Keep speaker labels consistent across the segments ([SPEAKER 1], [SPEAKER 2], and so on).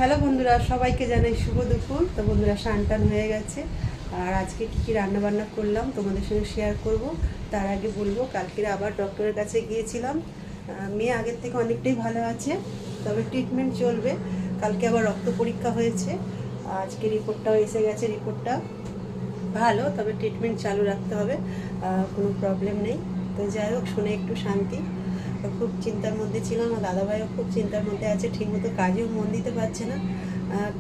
[SPEAKER 1] Hello বন্ধুরা, সবাইকে জানাই শুভ দুপুর। তো বন্ধুরা, স্নান টান হয়ে গেছে, আর আজকে কী রান্না বান্না করলাম তোমাদের সঙ্গে শেয়ার করব। তার আগে বলবো, কালকে আবার ডক্টরের কাছে গিয়েছিলাম। মেয়ে আগের থেকে অনেকটাই ভালো আছে, তবে ট্রিটমেন্ট চলবে। কালকে আবার রক্ত পরীক্ষা হয়েছে, আজকে রিপোর্টটাও এসে গেছে। রিপোর্টটা ভালো, তবে ট্রিটমেন্ট চালু রাখতে হবে, কোনো প্রবলেম নেই। তো যাই হোক, শুনে একটু শান্তি। খুব চিন্তার মধ্যে ছিলাম, আর দাদাভাইও খুব চিন্তার মধ্যে আছে, ঠিকমতো কাজেও মন দিতে পারছে না।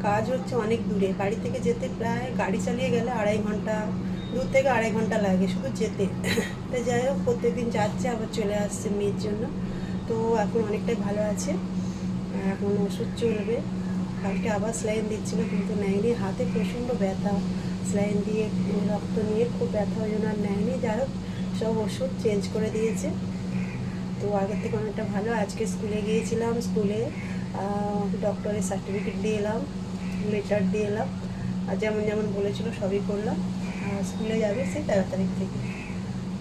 [SPEAKER 1] কাজ হচ্ছে অনেক দূরে, বাড়ি থেকে যেতে প্রায় গাড়ি চালিয়ে গেলে 2.5 ঘন্টা, 2 থেকে 2.5 ঘন্টা লাগে শুধু যেতে। তো যাই হোক, প্রত্যেকদিন যাচ্ছে আবার চলে আসছে মেয়ের জন্য। তো এখন অনেকটাই ভালো আছে, এখন ওষুধ চলবে। কালকে আবার স্যালাইন দিচ্ছিল, কিন্তু নেয়নি। হাতে প্রচণ্ড ব্যথা, স্যালাইন দিয়ে রক্ত নিয়ে খুব ব্যথা, ওই জন্য আর নেয়নি। যাই হোক, সব ওষুধ চেঞ্জ করে দিয়েছে। তো আগের থেকে অনেকটা ভালো। আজকে স্কুলে গিয়েছিলাম, স্কুলে ডক্টরের সার্টিফিকেট দিয়ে এলাম, লেটার দিয়ে এলাম, আর যেমন যেমন বলেছিল সবই করলাম। স্কুলে যাবে সেই 13 তারিখ থেকে।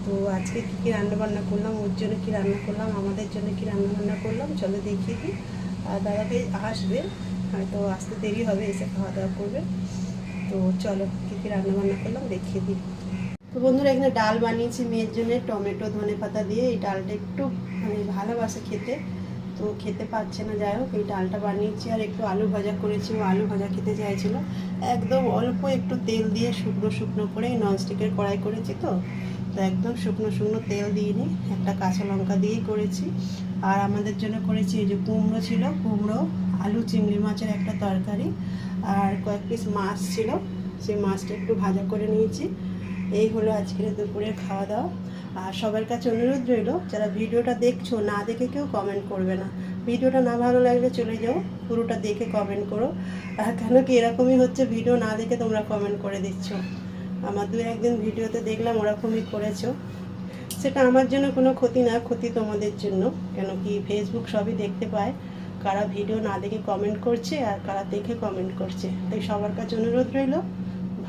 [SPEAKER 1] তো আজকে কী কী রান্নাবান্না করলাম, ওর জন্য কী রান্না করলাম, আমাদের জন্য কী রান্নাবান্না করলাম, চলো দেখিয়ে দিই। আর দাদাকে আসবে, হয়তো আসতে দেরি হবে, এসে খাওয়া দাওয়া করবে। তো চলো কী কী রান্নাবান্না করলাম দেখিয়ে দিই। তো বন্ধুরা, এখানে ডাল বানিয়েছি মেয়ের জন্য, টমেটো ধনে পাতা দিয়ে। এই ডালটা একটু ভালোবাসে খেতে, তো খেতে পারছে না। যাই হোক, এই ডালটা বানিয়েছি, আর একটু আলু ভাজা করেছি। ও আলু ভাজা খেতে চাইছিল। একদম অল্প একটু তেল দিয়ে শুকনো শুকনো করে, ননস্টিকের কড়াই করেছি, তো একদম শুকনো শুকনো তেল দিয়ে নিই, একটা কাঁচা লঙ্কা দিয়েই করেছি। আর আমাদের জন্য করেছি এই যে কুমড়ো ছিল, কুমড়ো, আলু, চিংড়ি মাছের একটা তরকারি, আর কয়েক পিস মাছ ছিল, সেই মাছটা একটু ভাজা করে নিয়েছি। এই হলো আজকের দুপুরের খাওয়া দাওয়া। আর সবার কাছে অনুরোধ রইল, যারা ভিডিওটা দেখছো, না দেখে কেউ কমেন্ট করবে না। ভিডিওটা না ভালো লাগলে চলে যাও, পুরোটা দেখে কমেন্ট করো। আর কেন কি এরকমই হচ্ছে, ভিডিও না দেখে তোমরা কমেন্ট করে দিচ্ছ। আমার 2-1 দিন ভিডিওতে দেখলাম ওরকমই করেছো। সেটা আমার জন্য কোনো ক্ষতি না, ক্ষতি তোমাদের জন্য। কেন কি ফেসবুক সবই দেখতে পায়, কারা ভিডিও না দেখে কমেন্ট করছে আর কারা দেখে কমেন্ট করছে। তাই সবার কাছে অনুরোধ রইল,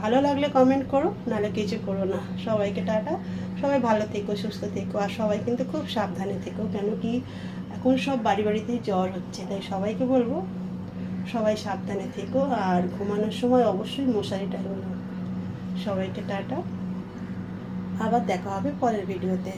[SPEAKER 1] ভালো লাগলে কমেন্ট করো, নাহলে কিছু করো না। সবাইকে টাটা, সবাই ভালো থেকো, সুস্থ থেকো, আর সবাই কিন্তু খুব সাবধানে থেকো। কেন কি এখন সব বাড়ি বাড়িতেই জ্বর হচ্ছে, তাই সবাইকে বলবো সবাই সাবধানে থেকো, আর ঘুমানোর সময় অবশ্যই মশারি টাঙানো। সবাইকে টাটা, আবার দেখা হবে পরের ভিডিওতে।